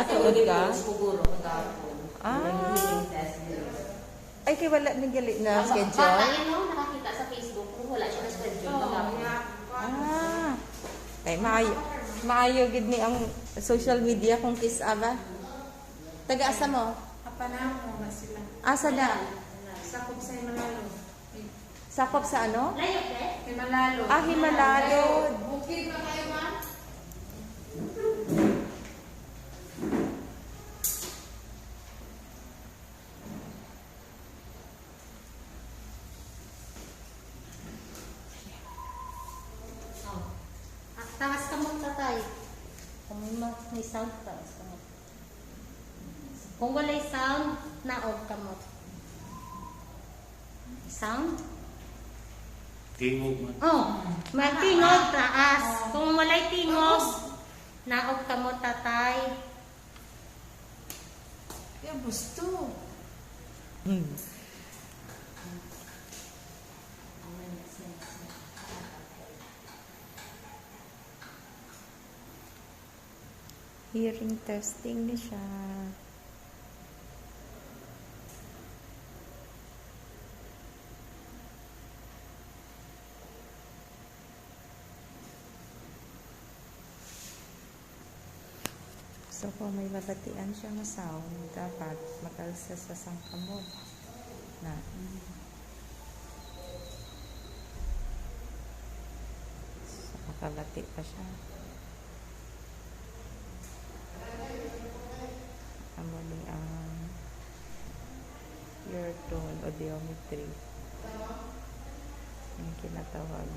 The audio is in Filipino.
Tuod ka? Siguro, magkakapon. Ah. Ay, kay wala nang gali na schedule? Bata yun, no? Nakakita sa Facebook. Kung wala siya na schedule, magkakapon. Ah. Kay maayo gid ni ang social media kung kiss aba. Taga-asa mo? Kapanamo nga sila. Asa na? Sakop sa Himalalo. Sakop sa ano? Layo, eh? Himalalo. Ah, Himalado. Bukid na kayo, ma'am? Oh. Takas ka mo, tatay. Kung may sound, takas ka mo. Kung wala'y sound, naog ka mo. Sound? Tingog man. Oh, may tingog, taas. Kung wala'y tingog, naog ka mo, tatay. Kaya gusto. Hmm. Hearing testing ni siya. So, kung may babatian siya nga sound, dapat makalsa sa sangkamot na. So, makabati pa siya. Amo ni ang pure tone audiometry. Yung kinatawag.